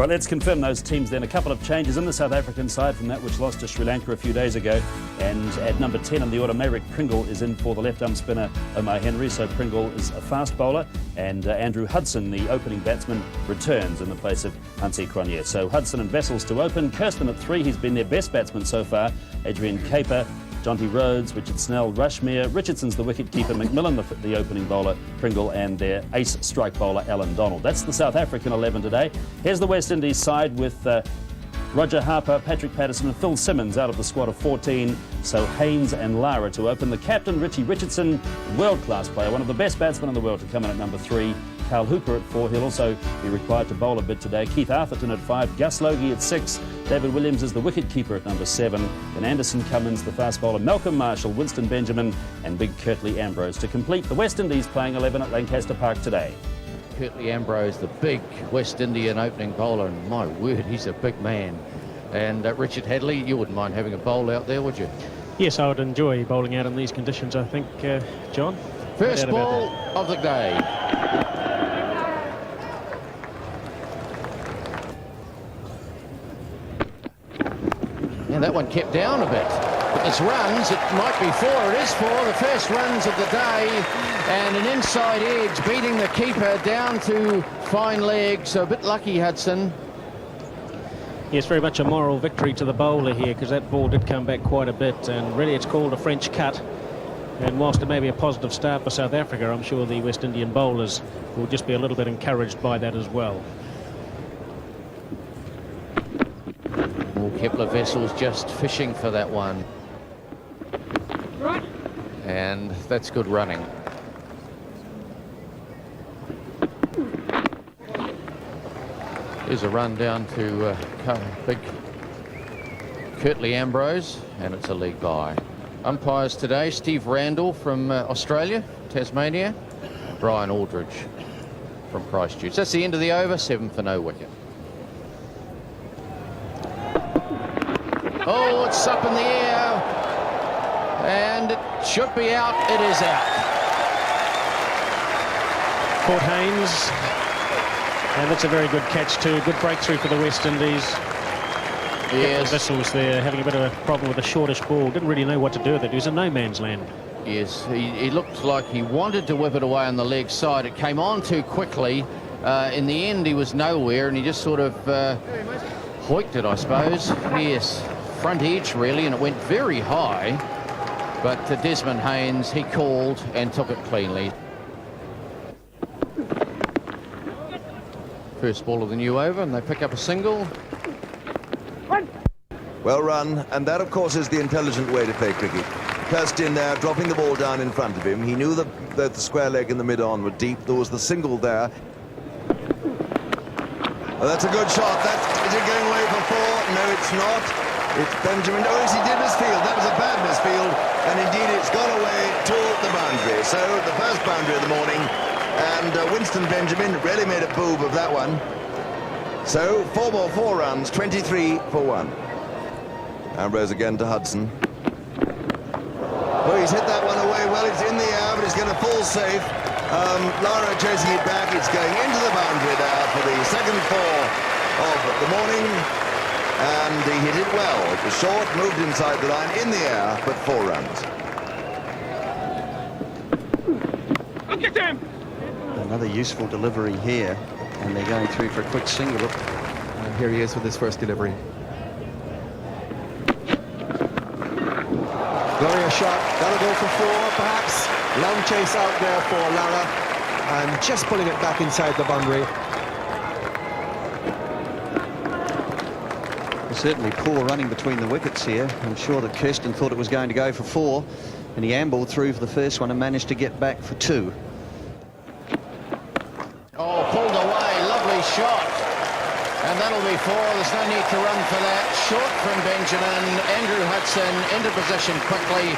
right, let's confirm those teams then. A couple of changes in the South African side from that which lost to Sri Lanka a few days ago. And at number 10 on the order, Meyrick Pringle is in for the left-arm spinner Omar Henry. So Pringle is a fast bowler. And Andrew Hudson, the opening batsman, returns in the place of Hansi Cronje. So Hudson and Wessels to open. Kirsten at 3, he's been their best batsman so far. Adrian Caper, Jonty Rhodes, Richard Snell, Rushmere. Richardson's the wicket-keeper, McMillan the opening bowler, Pringle, and their ace strike bowler, Alan Donald. That's the South African 11 today. Here's the West Indies side with Roger Harper, Patrick Patterson and Phil Simmons out of the squad of 14. So Haynes and Lara to open. The captain, Richie Richardson, world-class player, one of the best batsmen in the world, to come in at number 3. Carl Hooper at 4. He'll also be required to bowl a bit today. Keith Arthurton at 5. Gus Logie at 6. David Williams is the wicket-keeper at number 7. Then Anderson Cummins, the fast bowler. Malcolm Marshall, Winston Benjamin and big Curtly Ambrose to complete the West Indies playing 11 at Lancaster Park today. Curtly Ambrose, the big West Indian opening bowler, and my word, he's a big man. And Richard Hadley, you wouldn't mind having a bowl out there, would you? Yes, I would enjoy bowling out in these conditions, I think, John. First ball of the day. Yeah, that one kept down a bit. But there's runs, it might be 4, it is 4, the first runs of the day, and an inside edge beating the keeper down to fine leg, so a bit lucky, Hudson. Yes, very much a moral victory to the bowler here, because that ball did come back quite a bit, and really it's called a French cut. And whilst it may be a positive start for South Africa, I'm sure the West Indian bowlers will just be a little bit encouraged by that as well. Kepler Wessels just fishing for that one. And that's good running. Here's a run down to big Curtly Ambrose, and it's a league bye. Umpires today, Steve Randall from Australia, Tasmania, Brian Aldridge from Christchurch. That's the end of the over, 7 for no wicket. Oh, it's up in the air, and it should be out. It is out. Caught Haynes, and that's a very good catch too. Good breakthrough for the West Indies. Yes. Wessels there having a bit of a problem with a shortish ball. Didn't really know what to do with it. He was in no man's land. Yes, he looked like he wanted to whip it away on the leg side. It came on too quickly. In the end, he was nowhere, and he just sort of hoiked it, I suppose. Yes. Front edge really, and it went very high, but Desmond Haynes, he called and took it cleanly. First ball of the new over, and they pick up a single. Well run, and that of course is the intelligent way to play cricket. Kirsten there dropping the ball down in front of him. He knew that the square leg and the mid-on were deep. There was the single there. Oh, that's a good shot. Is it going away for 4? No, it's not. It's Benjamin. Oh, yes, he did misfield. That was a bad misfield. And indeed, it's gone away to the boundary. So the first boundary of the morning. And Winston Benjamin really made a boob of that one. So 4 more 4 runs, 23 for 1. Ambrose again to Hudson. Oh, he's hit that one away. Well, it's in the air, but it's going to fall safe. Lara chasing it back. It's going into the boundary there for the second 4 of the morning. And he hit it well. It was short, moved inside the line, in the air, but 4 runs. Another useful delivery here, and they're going through for a quick single. And here he is with his first delivery. Glorious shot, that'll go for 4 perhaps. Long chase out there for Lara, and just pulling it back inside the boundary. Certainly poor running between the wickets here. I'm sure that Kirsten thought it was going to go for 4, and he ambled through for the first one and managed to get back for 2. Oh, pulled away, lovely shot. And that'll be 4. There's no need to run for that. Short from Benjamin. Andrew Hudson into position quickly,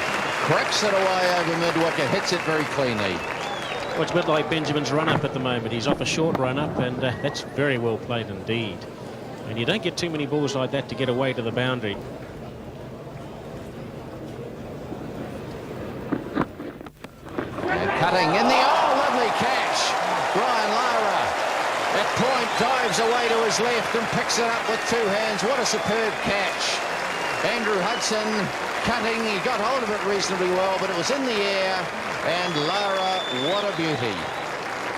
cracks it away over mid-wicket, hits it very cleanly. Well, it's a bit like Benjamin's run-up at the moment. He's off a short run-up, and that's very well played indeed. And you don't get too many balls like that to get away to the boundary. And cutting in the... Oh, lovely catch. Brian Lara at point dives away to his left and picks it up with two hands. What a superb catch. Andrew Hudson cutting. He got hold of it reasonably well, but it was in the air. And Lara, what a beauty.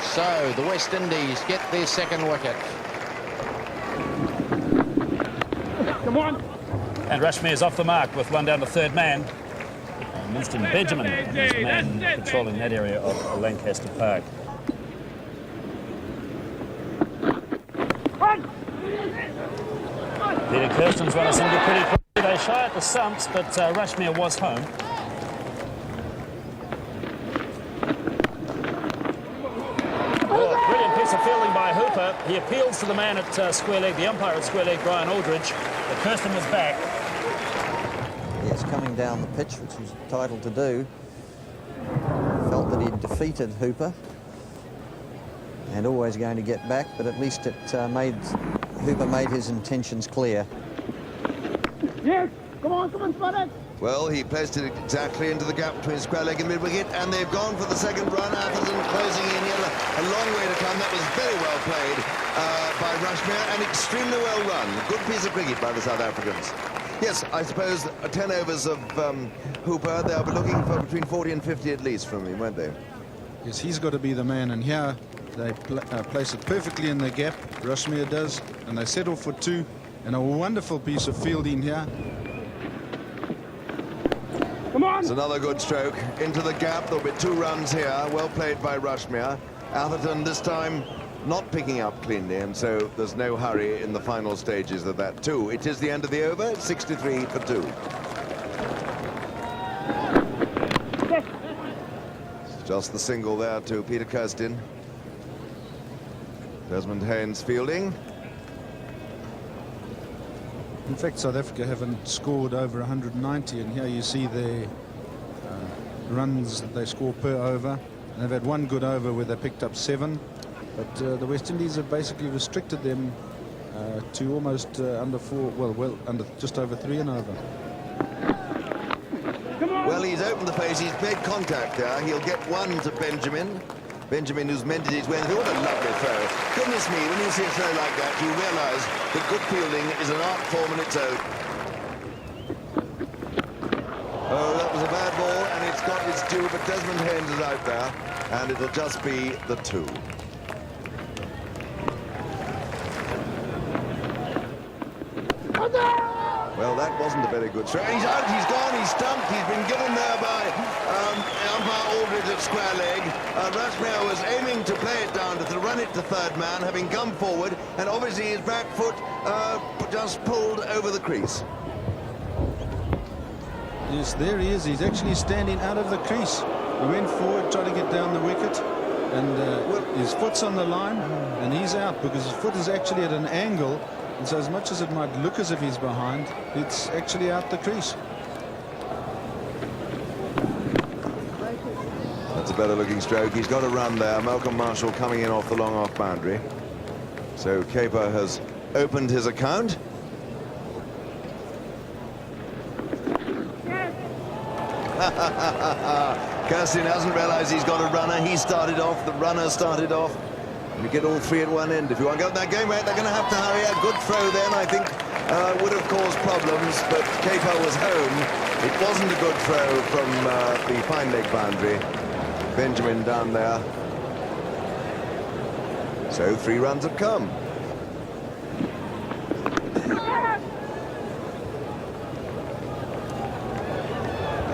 So the West Indies get their second wicket. Come on. And Rushmere is off the mark with one down to third man. And Winston Benjamin is the man patrolling that area of Lancaster Park. Peter Kirsten's run a single pretty quickly. They shy at the stumps, but Rushmere was home. Brilliant piece of fielding by Hooper. He appeals to the man at square leg, the umpire at square leg, Brian Aldridge. But Kirsten was back. Yes, coming down the pitch, which he's entitled to do. Felt that he'd defeated Hooper. And always going to get back, but at least Hooper made his intentions clear. Yes, come on, Spotted. Well, he placed it exactly into the gap between square leg and mid-wicket, and they've gone for the second run. Atherton closing in here. A long way to come. That was very well played by Rushmere and extremely well run. Good piece of cricket by the South Africans. Yes, I suppose 10 overs of Hooper, they'll be looking for between 40 and 50 at least from him, won't they? Yes, he's got to be the man, and here they place it perfectly in the gap. Rushmere does, and they settle for two. And a wonderful piece of fielding here. Come on. It's another good stroke into the gap. There'll be 2 runs here. Well played by Rushmere. Atherton this time not picking up cleanly, and so there's no hurry in the final stages of that too. It is the end of the over. 63 for 2. It's just the single there to Peter Kirsten. Desmond Haynes fielding. In fact, South Africa haven't scored over 190, and here you see the runs that they score per over. And they've had one good over where they picked up 7, but the West Indies have basically restricted them to almost under 4, well, under just over 3 and over. Well, he's opened the pace. He's made contact there. He'll get one to Benjamin. Benjamin, who's mended his way. What a lovely throw. Goodness me, when you see a throw like that, you realise that good fielding is an art form in its own. Oh, that was a bad ball, and it's got its due, but Desmond Haynes is out there, and it'll just be the 2. Well, that wasn't a very good throw. He's out, he's gone, he's stumped. He's been given there by umpire Aldridge at square leg. Rushmere was aiming to play it down to run it to third man, having come forward, and obviously his back foot just pulled over the crease. Yes, there he is. He's actually standing out of the crease. He went forward, tried to get down the wicket, and his foot's on the line, and he's out because his foot is actually at an angle. And so as much as it might look as if he's behind, it's actually out the crease. That's a better looking stroke. He's got a run there. Malcolm Marshall coming in off the long off boundary. So Kepler has opened his account. Kirsten hasn't realised he's got a runner. He started off. The runner started off. You get all 3 at one end. If you want to get that game right, they're going to have to hurry. A good throw then, I think, would have caused problems, but Kepler was home. It wasn't a good throw from the fine leg boundary. Benjamin down there. So 3 runs have come.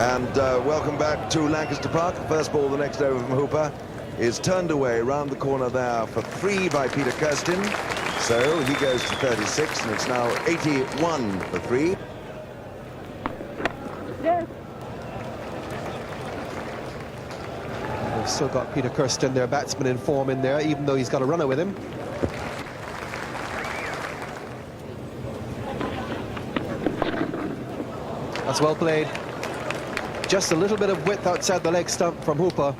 And welcome back to Lancaster Park. First ball, the next over from Hooper, is turned away round the corner there for 3 by Peter Kirsten. So he goes to 36, and it's now 81 for 3. Yes. They've still got Peter Kirsten, their batsman in form in there, even though he's got a runner with him. That's well played. Just a little bit of width outside the leg stump from Hooper,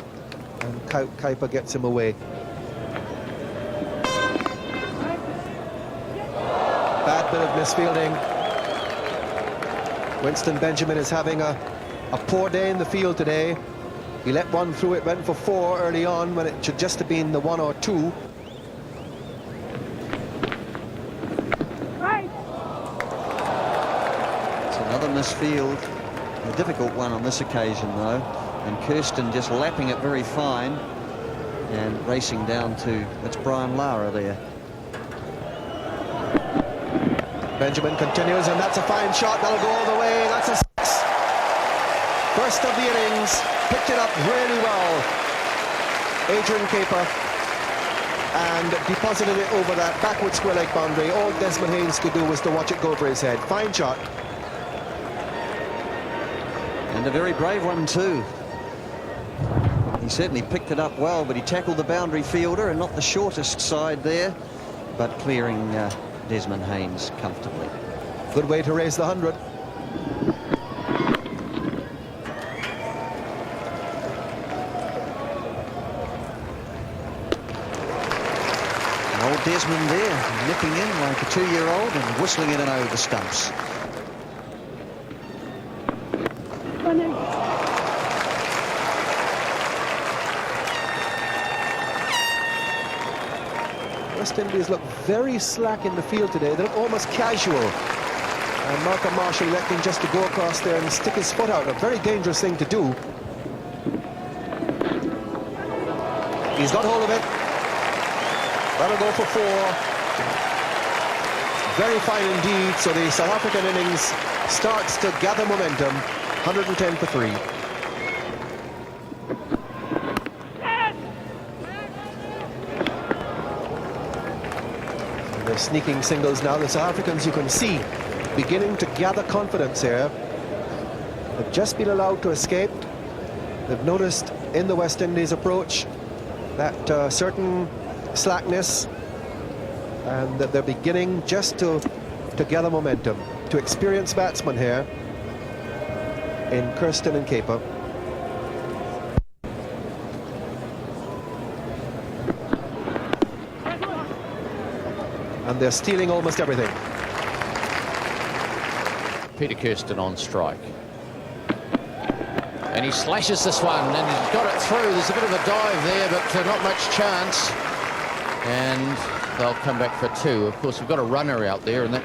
and Kepler gets him away. Bad bit of misfielding. Winston Benjamin is having a poor day in the field today. He let one through, it went for 4 early on when it should just have been the 1 or 2. on this field. A difficult one on this occasion, though. And Kirsten just lapping it very fine and racing down to, that's Brian Lara there. Benjamin continues, and that's a fine shot. That'll go all the way. That's a 6. First of the innings. Picked it up really well. Adrian Kepler. And deposited it over that backward square leg boundary. All Desmond Haynes could do was to watch it go over his head. Fine shot. And a very brave one, too. He certainly picked it up well, but he tackled the boundary fielder, and not the shortest side there, but clearing Desmond Haynes comfortably. Good way to raise the 100. And old Desmond there, nipping in like a 2-year-old and whistling it in over the stumps. West Indies look very slack in the field today. They look almost casual. And Malcolm Marshall electing just to go across there and stick his foot out. A very dangerous thing to do. He's got hold of it. That'll go for 4. Very fine indeed. So the South African innings starts to gather momentum. 110 for 3. They're sneaking singles now. The South Africans, you can see, beginning to gather confidence here. They've just been allowed to escape. They've noticed in the West Indies approach that certain slackness, and that they're beginning just to gather momentum. To experienced batsmen here in Kirsten and Kepler. And they're stealing almost everything. Peter Kirsten on strike. And he slashes this one, and he's got it through. There's a bit of a dive there, but not much chance. And they'll come back for 2. Of course, we've got a runner out there, and that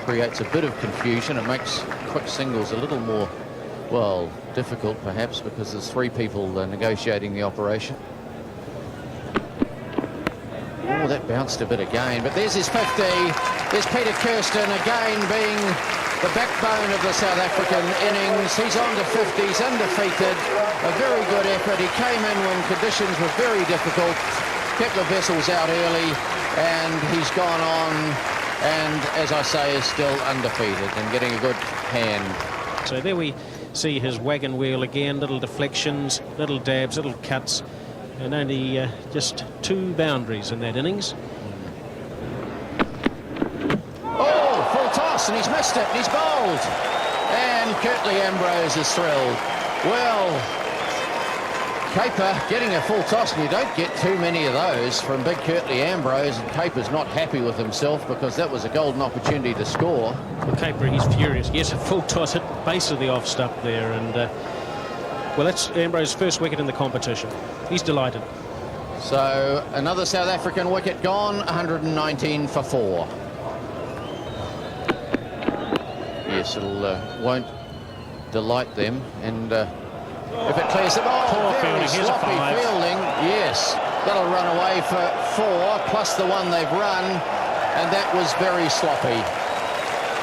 creates a bit of confusion. It makes quick singles a little more, well, difficult perhaps, because there's 3 people negotiating the operation. Oh, that bounced a bit again, but there's his 50. There's Peter Kirsten again being the backbone of the South African innings. He's on to 50s, undefeated. A very good effort. He came in when conditions were very difficult. Kepler Wessels out early, and he's gone on, and as I say, is still undefeated and getting a good hand. So there we see his wagon wheel again, little deflections, little dabs, little cuts, and only just 2 boundaries in that innings. Oh, full toss, and he's missed it, and he's bowled. And Curtly Ambrose is thrilled. Well, Kepler getting a full toss, and you don't get too many of those from big Curtly Ambrose, and Kepler's not happy with himself because that was a golden opportunity to score. Well, Kepler, he's furious. Yes, a full toss hit the base of the off stump there, and well, that's Ambrose's first wicket in the competition. He's delighted. So another South African wicket gone, 119 for 4. Yes, it'll won't delight them, and if it clears the ball, Poor very fielding. Here's a sloppy 5. fielding. Yes, that'll run away for 4 plus the one they've run, and that was very sloppy.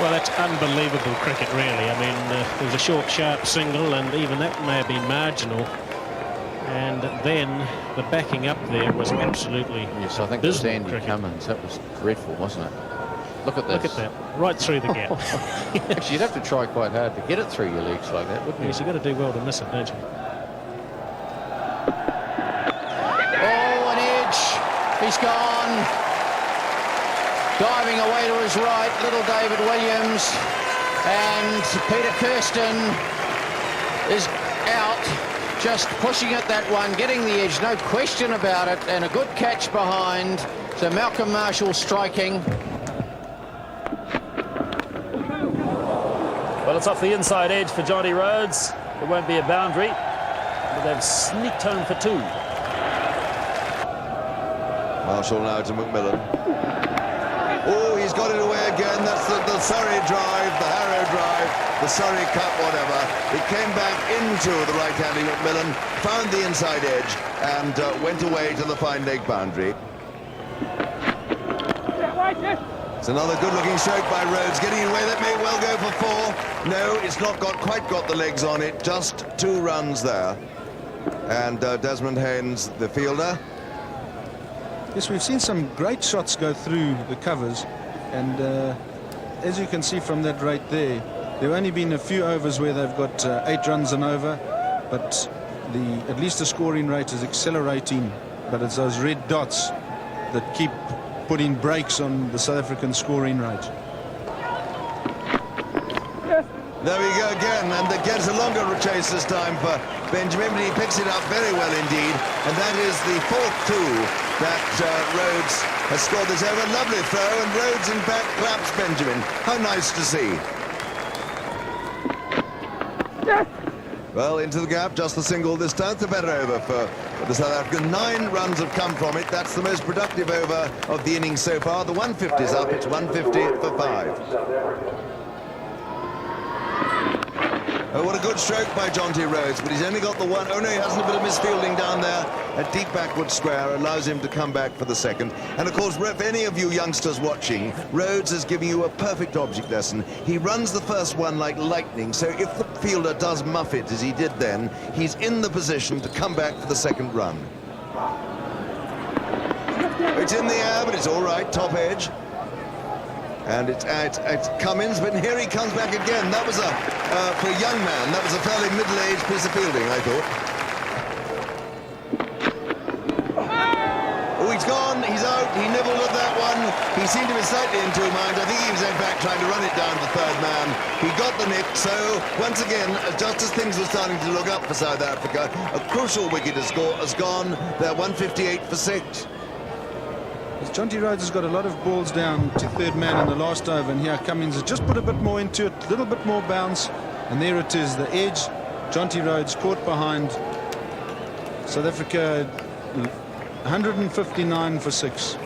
Well, that's unbelievable cricket, really. I mean, there was a short, sharp single, and even that may have been marginal. And then the backing up there was absolutely Yes, I think it was dismal Andy cricket. Cummins. That was dreadful, wasn't it? Look at this. Look at that, right through the gap. Actually, you'd have to try quite hard to get it through your legs like that, wouldn't you? Yes, you've got to do well to miss it, don't you? Oh, an edge. He's gone. Diving away to his right, little David Williams. And Peter Kirsten is out, just pushing at that one, getting the edge, no question about it, and a good catch behind. So Malcolm Marshall striking. Well, it's off the inside edge for Johnny Rhodes. It won't be a boundary, but they've sneaked home for 2. Marshall now to McMillan. Oh, he's got it away again. That's the Surrey drive, the Harrow drive, the Surrey Cup, whatever. It came back into the right-handing Macmillan, found the inside edge, and went away to the fine leg boundary. It's another good-looking stroke by Rhodes, getting away. That may well go for 4. No, it's not quite got the legs on it. Just 2 runs there. And Desmond Haynes, the fielder. Yes, we've seen some great shots go through the covers, and as you can see from that right there, there have only been a few overs where they've got 8 runs and over, but at least the scoring rate is accelerating. But it's those red dots that keep putting brakes on the South African scoring rate. There we go again, and it gets a longer chase this time for Benjamin, but he picks it up very well indeed, and that is the 4th 2 that Rhodes has scored this over. Lovely throw, and Rhodes in fact claps Benjamin. How nice to see. Yes. Well, into the gap, just the single this time. It's a better over for the South African. 9 runs have come from it. That's the most productive over of the innings so far. The 150's up. It's 150 for 5. Oh, what a good stroke by Jonty Rhodes, but he's only got the 1. Oh, no, he hasn't. A bit of misfielding down there. A deep backward square allows him to come back for the 2nd. And, of course, for any of you youngsters watching, Rhodes is giving you a perfect object lesson. He runs the first one like lightning, so if the fielder does muff it, as he did then, he's in the position to come back for the 2nd run. It's in the air, but it's all right, top edge. And it's at Cummins, but here he comes back again. That was for a young man, that was a fairly middle-aged piece of fielding, I thought. Oh, he's gone, he's out, he nibbled at that one. He seemed to be slightly in 2 minds. I think he was in fact trying to run it down to 3rd man. He got the nick, so once again, just as things were starting to look up for South Africa, a crucial wicket has gone. They're 158 for 6. Jonty Rhodes has got a lot of balls down to 3rd man in the last over, and here Cummins has just put a bit more into it, a little bit more bounce, and there it is, the edge. Jonty Rhodes caught behind. South Africa 159 for 6.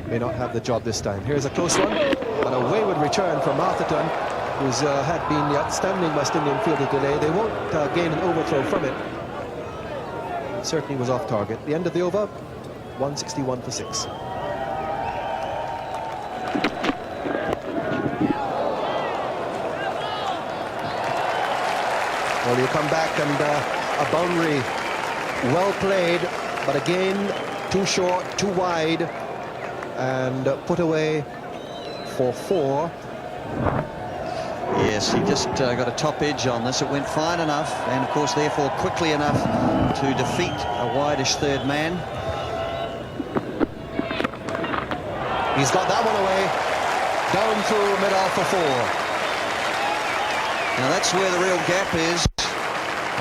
May not have the job this time. Here's a close one, but a wayward return from Atherton, who's had been the outstanding West Indian fielder today. They won't gain an overthrow from it. It certainly was off target. The end of the over, 161 for 6. Well, you come back and a boundary well played, but again too short, too wide, and put away for 4. Yes, he just got a top edge on this. It went fine enough, and of course therefore quickly enough to defeat a wideish 3rd man. He's got that one away, down through mid-off for 4. Now that's where the real gap is,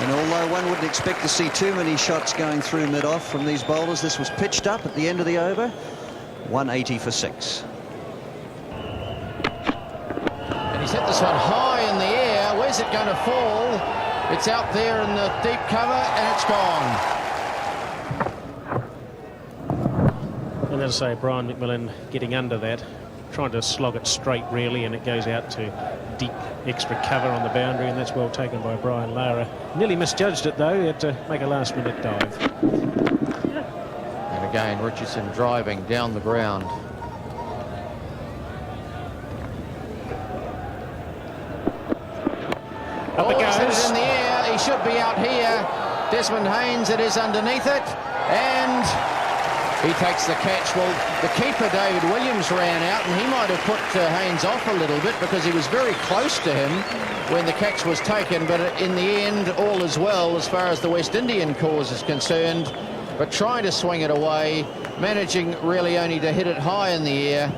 and although one wouldn't expect to see too many shots going through mid-off from these bowlers, this was pitched up at the end of the over. 180 for 6. He's hit this one high in the air. Where's it going to fall? It's out there in the deep cover, and it's gone. And as I say, Brian McMillan getting under that, trying to slog it straight really, and it goes out to deep extra cover on the boundary, and that's well taken by Brian Lara. Nearly misjudged it though. He had to make a last-minute dive. And again, Richardson driving down the ground. Up it He's hit goes. it in the air. He should be out here. Desmond Haynes, it is underneath it, and he takes the catch. Well, the keeper, David Williams, ran out, and he might have put Haynes off a little bit because he was very close to him when the catch was taken, but in the end, all is well as far as the West Indian cause is concerned, but trying to swing it away, managing really only to hit it high in the air.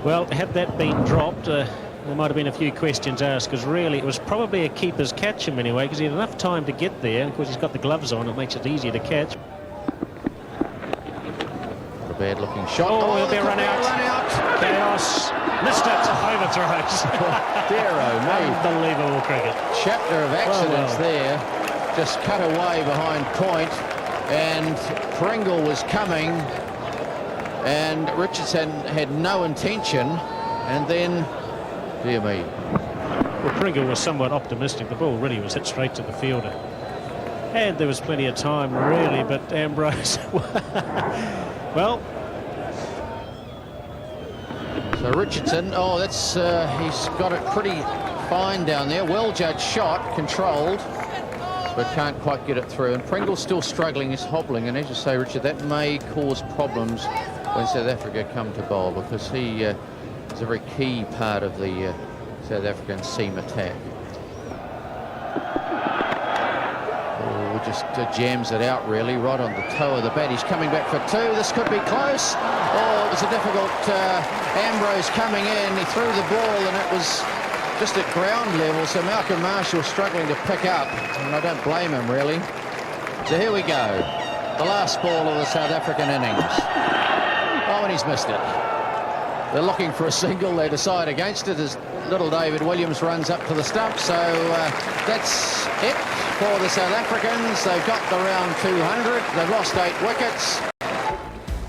Well, had that been dropped, there might have been a few questions asked, because really it was probably a keeper's catch him anyway, because he had enough time to get there, and of course he's got the gloves on, it makes it easier to catch. A bad looking shot. Oh, he'll be a run out. Chaos. Missed it. Overthrows. Dear oh me. Unbelievable cricket. Chapter of accidents there. Just cut away behind point, and Pringle was coming and Richardson had no intention, and then, dear me. Well, Pringle was somewhat optimistic. The ball really was hit straight to the fielder. And there was plenty of time, really, but Ambrose, well. So Richardson, oh, that's, he's got it pretty fine down there. Well-judged shot, controlled, but can't quite get it through. And Pringle's still struggling, he's hobbling, and as you say, Richard, that may cause problems when South Africa come to bowl, because he is a very key part of the South African seam attack. Oh, just jams it out, really, right on the toe of the bat. He's coming back for two. This could be close. Oh, it was a difficult Ambrose coming in. He threw the ball, and it was just at ground level, so Malcolm Marshall struggling to pick up, and I don't blame him, really. So here we go. The last ball of the South African innings. Oh, and he's missed it. They're looking for a single. They decide against it as little David Williams runs up to the stump. So that's it for the South Africans. They've got the round 200. They've lost 8 wickets.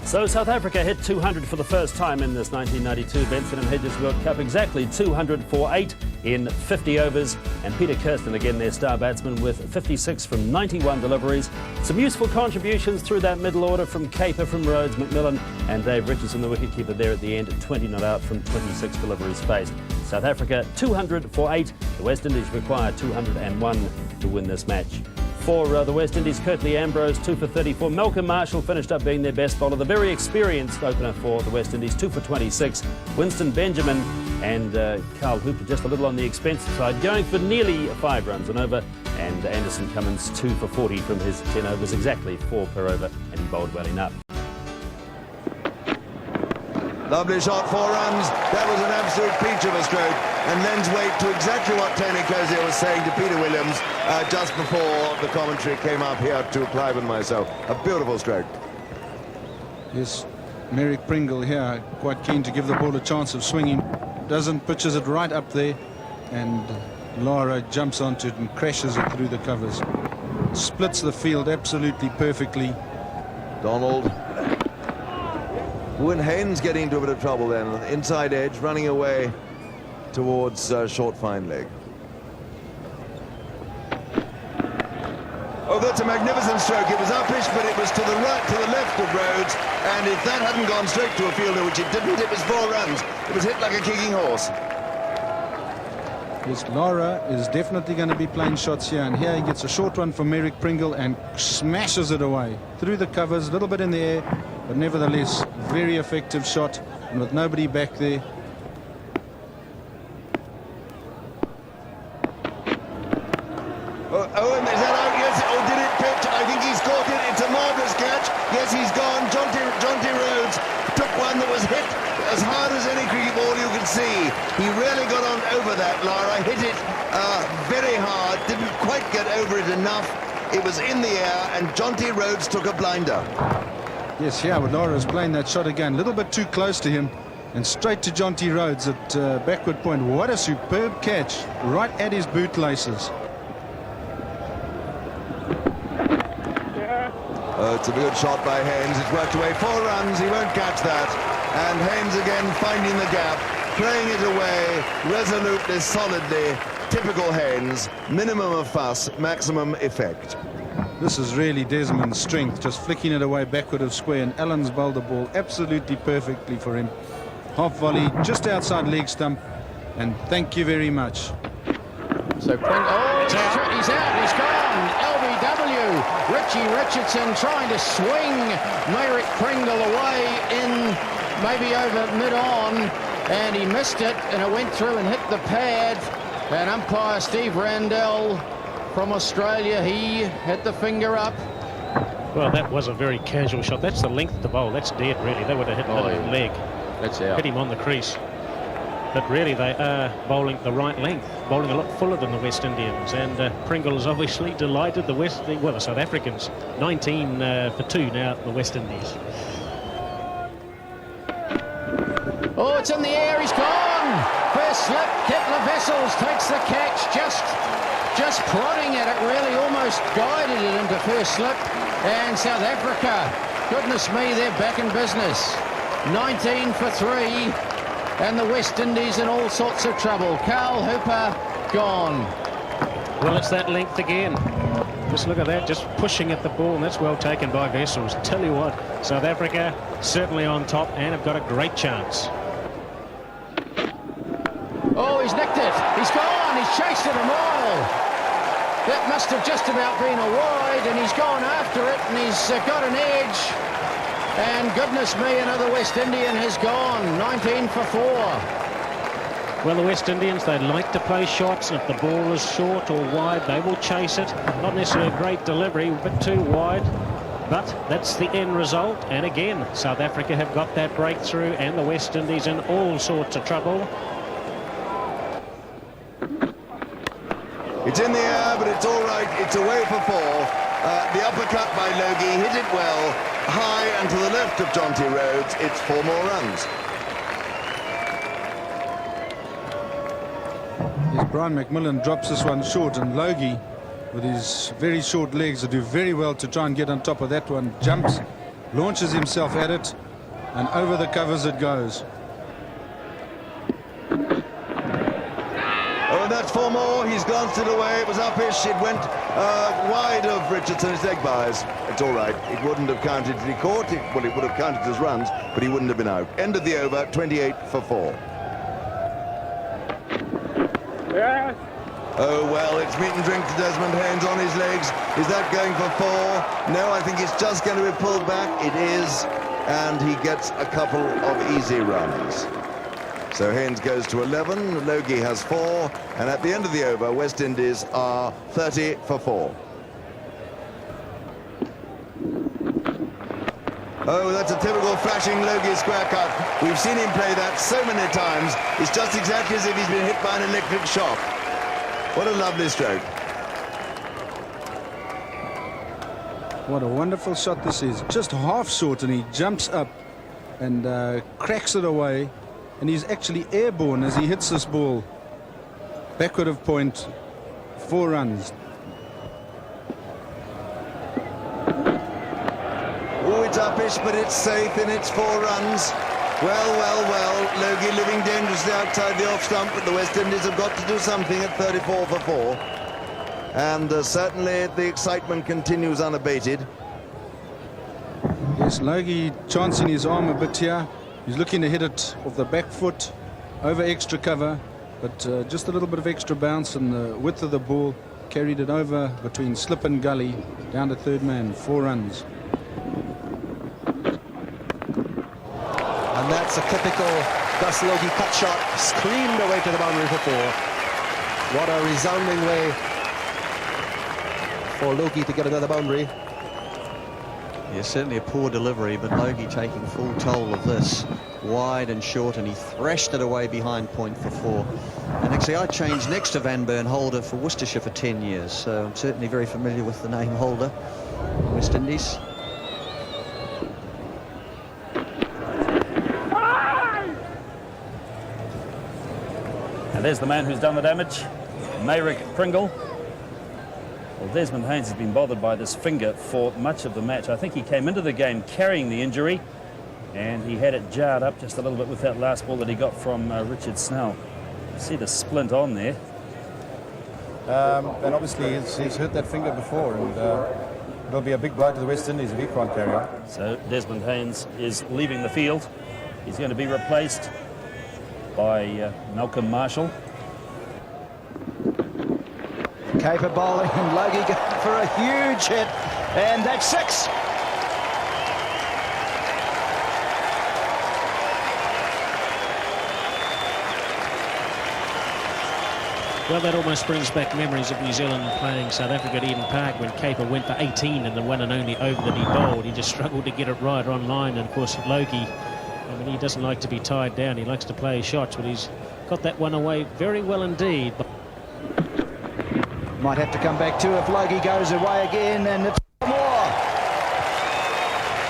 So South Africa hit 200 for the first time in this 1992 Benson and Hedges World Cup. Exactly 200 for 8 in 50 overs. And Peter Kirsten, again their star batsman, with 56 from 91 deliveries. Some useful contributions through that middle order from Caper, from Rhodes, McMillan and Dave Richardson, the wicketkeeper there at the end, 20 not out from 26 deliveries faced. South Africa 200 for 8. The West Indies require 201 to win this match. For the West Indies, Curtly Ambrose, 2 for 34. Malcolm Marshall finished up being their best bowler. The very experienced opener for the West Indies, 2 for 26. Winston Benjamin and Carl Hooper just a little on the expensive side, going for nearly 5 runs an over. And Anderson Cummins, 2 for 40 from his 10 overs, exactly 4 per over, and he bowled well enough. Lovely shot, 4 runs. That was an absolute peach of a stroke, and lends weight to exactly what Tony Crozier was saying to Peter Williams just before the commentary came up here to Clive and myself. A beautiful stroke. Yes, Meyrick Pringle here, quite keen to give the ball a chance of swinging. Doesn't, pitches it right up there, and Lara jumps onto it and crashes it through the covers. Splits the field absolutely perfectly. Donald. Desmond Haynes getting into a bit of trouble then. Inside edge, running away towards short fine leg. Oh, that's a magnificent stroke. It was uppish, but it was to the right, to the left of Rhodes. And if that hadn't gone straight to a fielder, which it didn't, it was 4 runs. It was hit like a kicking horse. Yes, Lara is definitely going to be playing shots here, and here he gets a short one from Meyrick Pringle and smashes it away through the covers, a little bit in the air, but nevertheless very effective shot, and with nobody back there. Owen, is that out? Yes. Oh, did it pitch? I think he's caught it. It's a marvellous catch. Yes, he's gone. Jonty Rhodes took one that was hit as hard as any cricket ball you could see. He really got on over that. Lara hit it very hard, didn't quite get over it enough. It was in the air, and Jonty Rhodes took a blinder. Yes, yeah, but Lara is playing that shot again, a little bit too close to him, and straight to Jonty Rhodes at backward point. What a superb catch, right at his bootlaces. It's a good shot by Haynes. It's worked away 4 runs. He won't catch that. And Haynes again finding the gap, playing it away resolutely, solidly. Typical Haynes. Minimum of fuss, maximum effect. This is really Desmond's strength, just flicking it away backward of square, and Allen's bowled the ball absolutely perfectly for him. Half volley, just outside leg stump, and thank you very much. So Pringle, oh, he's out, he's gone. LBW, Richie Richardson trying to swing Meyrick Pringle away in maybe over mid-on, and he missed it, and it went through and hit the pad. And umpire Steve Randell from Australia, he had the finger up. Well, that was a very casual shot. That's the length of the bowl. That's dead, really. They would have hit the leg. That's out. Hit him on the crease. But really, they are bowling the right length, bowling a lot fuller than the West Indians. And Pringle is obviously delighted. The South Africans, 19 for 2 now, the West Indies. Oh, it's in the air, he's gone! First slip, Kepler Wessels takes the catch, just prodding at it, really, almost guided it into first slip. And South Africa, goodness me, they're back in business. 19 for 3, and the West Indies in all sorts of trouble. Carl Hooper gone. Well, it's that length again. Just look at that, just pushing at the ball, and that's well taken by Wessels. Tell you what, South Africa certainly on top and have got a great chance. Oh, he's nicked it. He's gone. He's chased it a mile. That must have just about been a wide, and he's gone after it, and he's got an edge. And goodness me, another West Indian has gone. 19 for 4. Well, the West Indians, they like to play shots, and if the ball is short or wide, they will chase it. Not necessarily a great delivery, a bit too wide, but that's the end result. And again, South Africa have got that breakthrough, and the West Indies in all sorts of trouble. It's in the air, but it's all right. It's away for 4. The uppercut by Logie hit it well, high and to the left of Jonty Rhodes. It's 4 more runs. Yes, Brian McMillan drops this one short, and Logie, with his very short legs, will do very well to try and get on top of that one. Jumps, launches himself at it, and over the covers it goes. Oh, that's 4 more. He's glanced it away. It was uppish. It went wide of Richardson. It's leg byes. It's all right. It wouldn't have counted if he caught it. Well, it would have counted as runs, but he wouldn't have been out. End of the over, 28 for 4. Yes. Oh, well, it's meat and drink to Desmond Haynes on his legs. Is that going for 4? No, I think it's just going to be pulled back. It is, and he gets a couple of easy runs. So Haynes goes to 11, Logie has 4, and at the end of the over, West Indies are 30 for 4. Oh, that's a typical flashing Logie square cut. We've seen him play that so many times. It's just exactly as if he's been hit by an electric shock. What a lovely stroke. What a wonderful shot this is. Just half short, and he jumps up and cracks it away. And he's actually airborne as he hits this ball backward of point. 4 runs. Oh, it's uppish, but it's safe, and it's 4 runs. Well, well, well. Logie living dangerously outside the off stump, but the West Indies have got to do something at 34 for 4. And certainly the excitement continues unabated. Yes, Logie chancing his arm a bit here. He's looking to hit it off the back foot, over extra cover, but just a little bit of extra bounce, and the width of the ball carried it over between slip and gully, down to third man. 4 runs. And that's a typical Gus Logie cut shot, screamed away to the boundary for 4. What a resounding way for Logie to get another boundary. Yeah, certainly a poor delivery, but Logie taking full toll of this. Wide and short, and he thrashed it away behind point for 4. And actually, I changed next to Van Burn Holder for Worcestershire for 10 years, so I'm certainly very familiar with the name Holder, West Indies. And there's the man who's done the damage, Meyrick Pringle. Well, Desmond Haynes has been bothered by this finger for much of the match. I think he came into the game carrying the injury, and he had it jarred up just a little bit with that last ball that he got from Richard Snell. You see the splint on there. And obviously he's hurt that finger before, and it'll be a big blow to the West Indies if he can't carry on. So Desmond Haynes is leaving the field. He's going to be replaced by Malcolm Marshall. Caper bowling, and Logie going for a huge hit, and that's 6. Well, that almost brings back memories of New Zealand playing South Africa at Eden Park when Caper went for 18 in the one and only over that he bowled. He just struggled to get it right on line, and of course Logie, I mean, he doesn't like to be tied down. He likes to play shots, but he's got that one away very well indeed. Might have to come back too if Logie goes away again, and it's more.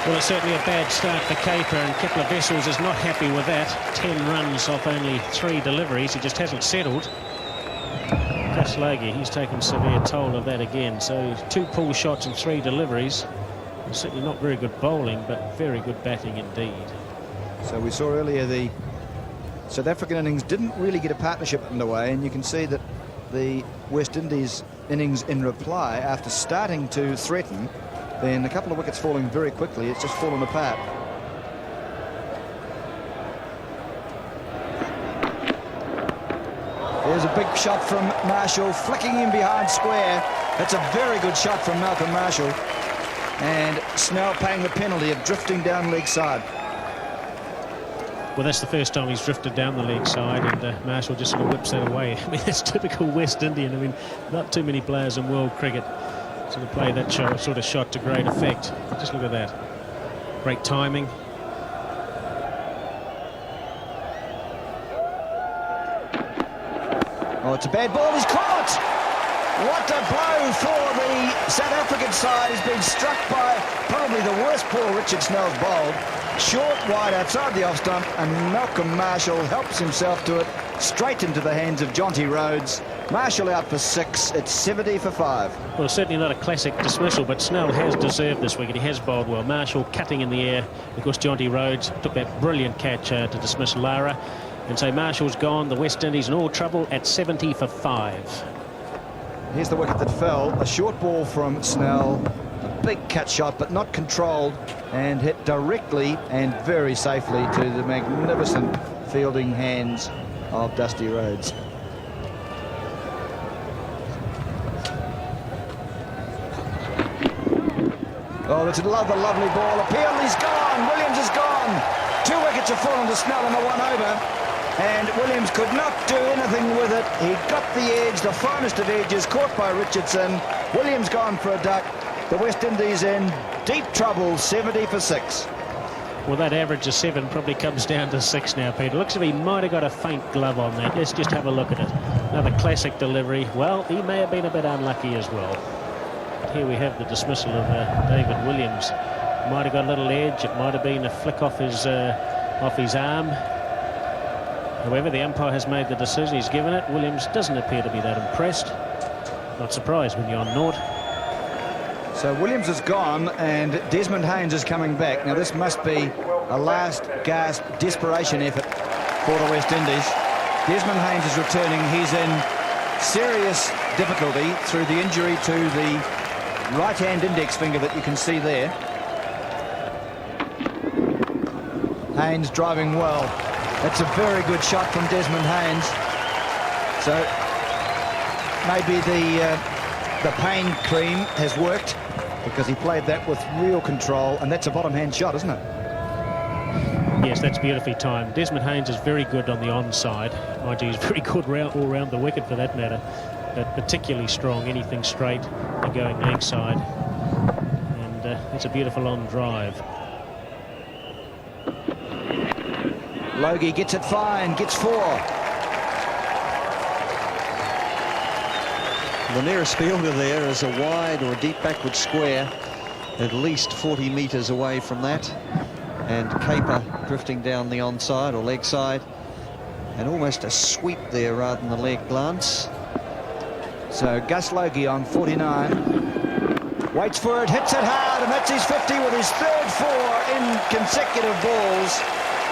Well, it's certainly a bad start for Caper, and Kepler Wessels is not happy with that. 10 runs off only 3 deliveries. He just hasn't settled. Gus Logie, he's taken severe toll of that again. So 2 pull shots and 3 deliveries. Certainly not very good bowling, but very good batting indeed. So we saw earlier the South African innings didn't really get a partnership underway, and you can see that the West Indies innings in reply, after starting to threaten, then a couple of wickets falling very quickly, it's just fallen apart. There's a big shot from Marshall, flicking him behind square. That's a very good shot from Malcolm Marshall. And Snell paying the penalty of drifting down leg side. Well, that's the first time he's drifted down the leg side, and Marshall just sort of whips that away. I mean, that's typical West Indian. I mean, not too many players in world cricket sort of play that sort of shot to great effect. Just look at that. Great timing. Oh, it's a bad ball. He's caught! What a blow for the South African side. He's been struck by probably the worst ball Richard Snell's bowled. Short, wide outside the off stump, and Malcolm Marshall helps himself to it straight into the hands of Jonty Rhodes. Marshall out for 6. It's 70 for 5. Well, certainly not a classic dismissal, but Snell has deserved this wicket. He has bowled well. Marshall cutting in the air. Of course, Jonty Rhodes took that brilliant catch to dismiss Lara. And so Marshall's gone. The West Indies in all trouble at 70 for 5. Here's the wicket that fell. A short ball from Snell. A big cut shot, but not controlled, and hit directly and very safely to the magnificent fielding hands of Dusty Rhodes. Oh, that's another lovely ball. Appeal, he's gone. Williams is gone. 2 wickets have fallen to Snell on the 1 over. And Williams could not do anything with it. He got the edge, the finest of edges, caught by Richardson. Williams gone for a duck. The West Indies in deep trouble, 70 for 6. Well, that average of 7 probably comes down to 6 now, Peter. Looks as if he might have got a faint glove on that. Let's just have a look at it. Another classic delivery. Well, he may have been a bit unlucky as well. But here we have the dismissal of David Williams. Might have got a little edge. It might have been a flick off his arm. However, the umpire has made the decision. He's given it. Williams doesn't appear to be that impressed. Not surprised when you're on naught. So Williams is gone, and Desmond Haynes is coming back. Now, this must be a last gasp desperation effort for the West Indies. Desmond Haynes is returning. He's in serious difficulty through the injury to the right-hand index finger that you can see there. Haynes driving well. That's a very good shot from Desmond Haynes. So maybe the pain cream has worked, because he played that with real control, and that's a bottom-hand shot, isn't it? Yes, that's beautifully timed. Desmond Haynes is very good on the onside. Mind you, he's very good all round the wicket for that matter, but particularly strong, anything straight and going leg side. And it's a beautiful on drive. Logie gets it fine, gets 4. The nearest fielder there is a wide or a deep backward square, at least 40 metres away from that. And Kepler drifting down the onside or leg side, and almost a sweep there rather than a leg glance. So Gus Logie on 49. Waits for it, hits it hard, and that's his 50 with his third 4 in consecutive balls.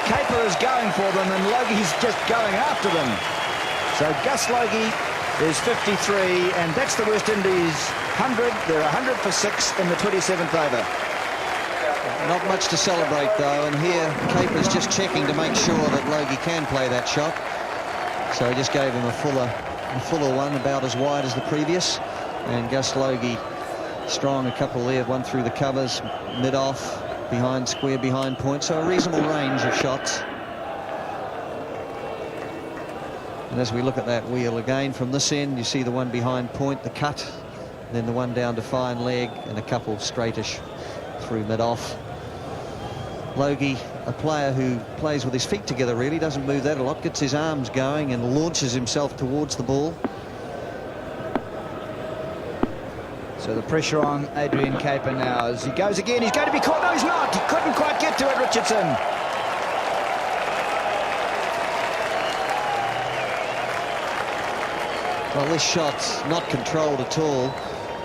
Kepler is going for them, and Logie's just going after them. So Gus Logie is 53, and that's the West Indies 100. They're 100 for 6 in the 27th over. Not much to celebrate, though, and here Kepler's just checking to make sure that Logie can play that shot. So he just gave him a fuller one, about as wide as the previous. And Gus Logie strong, a couple there, one through the covers, mid-off, behind square, behind point, so a reasonable range of shots. And as we look at that wheel again from this end, you see the one behind point, the cut, then the one down to fine leg, and a couple straightish through mid-off. Logie, a player who plays with his feet together, really doesn't move that a lot, gets his arms going and launches himself towards the ball. So the pressure on Adrian Kepler now as he goes again. He's going to be caught. No, he's not. He couldn't quite get to it, Richardson. Well, this shot's not controlled at all,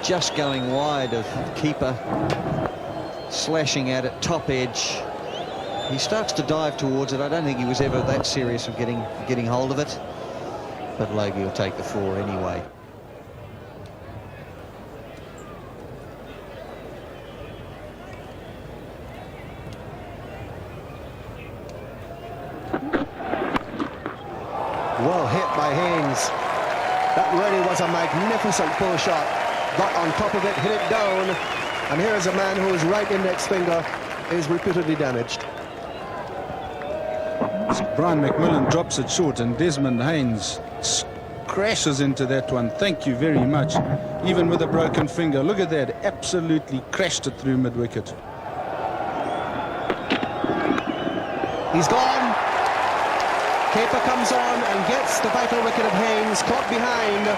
just going wide of keeper, slashing at it, top edge, He starts to dive towards it. I don't think he was ever that serious of getting hold of it. But Logie will take the 4 anyway. Well hit by Haynes. That really was a magnificent pull shot. Got on top of it, hit it down, and here's a man whose right index finger is reputedly damaged. Brian McMillan drops it short, and Desmond Haynes crashes into that one. Thank you very much. Even with a broken finger, look at that, absolutely crashed it through mid-wicket. He's gone. Kepler comes on and gets the vital wicket of Haynes, caught behind.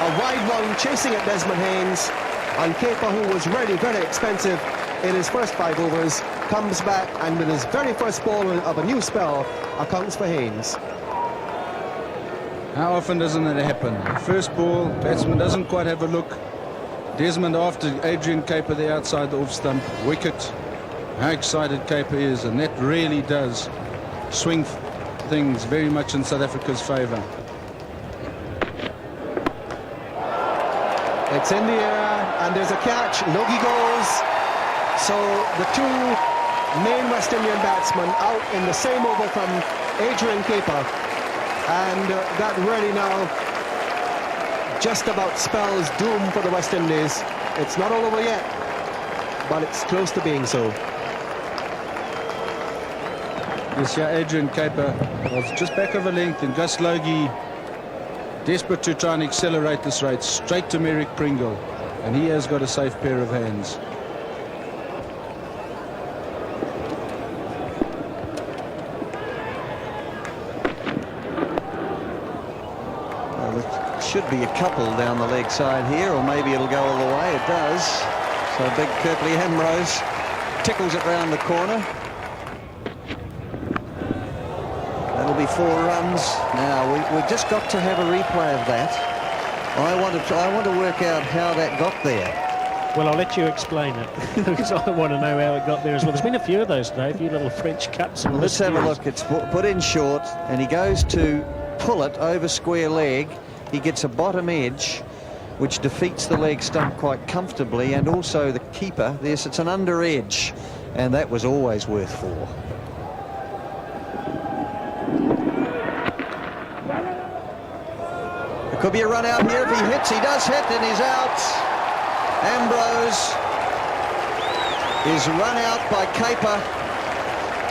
A wide one chasing at Desmond Haynes. And Kepler, who was really very expensive in his first 5 overs, comes back and with his very first ball of a new spell accounts for Haynes. How often doesn't that happen? First ball, batsman doesn't quite have a look. Desmond after Adrian Kepler the outside the off stump, wicket. How excited Kepler is, and that really does swing things very much in South Africa's favour. It's in the air and there's a catch. Logie goes. So the 2 main West Indian batsmen out in the same over from Adrian Kepler, and that really now just about spells doom for the West Indies. It's not all over yet, but it's close to being so. Yes, yeah, Adrian Kepler was just back of a length, and Gus Logie desperate to try and accelerate this rate straight to Meyrick Pringle, and he has got a safe pair of hands. Should be a couple down the leg side here, or maybe it'll go all the way. It does. So big Curtly Ambrose tickles it round the corner. That'll be 4 runs. Now we've just got to have a replay of that. I want to work out how that got there. Well, I'll let you explain it, because I want to know how it got there as well. There's been a few of those today, a few little French cuts. And let's have a look. It's put in short, and he goes to pull it over square leg. He gets a bottom edge, which defeats the leg stump quite comfortably, and also the keeper. Yes, it's an under edge, and that was always worth 4. There could be a run out here if he hits. He does hit, and he's out. Ambrose is run out by Kepler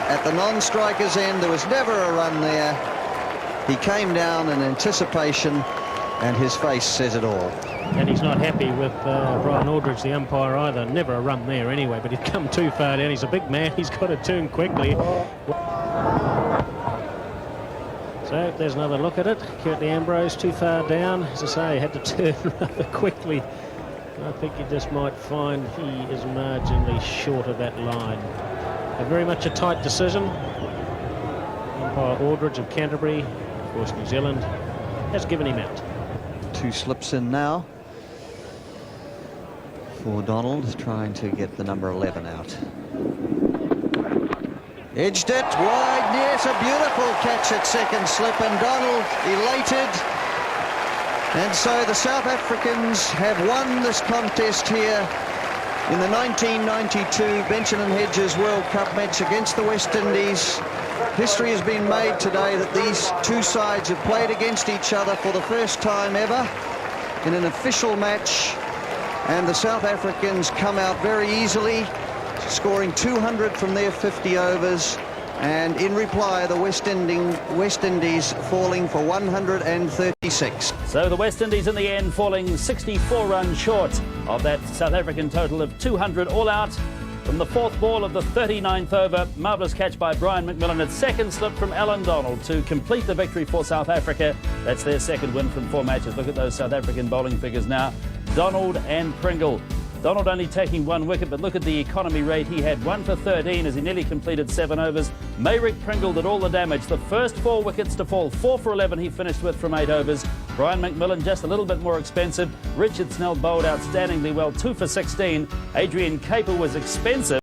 at the non-striker's end. There was never a run there. He came down in anticipation, and his face says it all. And he's not happy with Brian Aldridge, the umpire, either. Never a run there anyway, but he'd come too far down. He's a big man. He's got to turn quickly. So there's another look at it. Curtly Ambrose too far down. As I say, he had to turn rather quickly. I think you just might find he is marginally short of that line. Very much a tight decision. Umpire Aldridge of Canterbury, of course New Zealand, has given him out. 2 slips in now for Donald, trying to get the number 11 out. Edged it wide. Yes, a beautiful catch at second slip, and Donald elated. And so the South Africans have won this contest here in the 1992 BENSON and HEDGES World Cup match against the West Indies. History has been made today that these 2 sides have played against each other for the first time ever in an official match, and the South Africans come out very easily, scoring 200 from their 50 overs, and in reply the West Indies falling for 136. So the West Indies in the end falling 64 runs short of that South African total of 200 all out. From the 4th ball of the 39th over, marvellous catch by Brian McMillan at second slip from Alan Donald to complete the victory for South Africa. That's their 2nd win from 4 matches. Look at those South African bowling figures now. Donald and Pringle. Donald only taking 1 wicket, but look at the economy rate. He had 1 for 13 as he nearly completed 7 overs. Meyrick Pringle did all the damage. The first 4 wickets to fall. 4 for 11 he finished with from 8 overs. Brian McMillan just a little bit more expensive. Richardson bowled outstandingly well, 2 for 16. Adrian Kepler was expensive.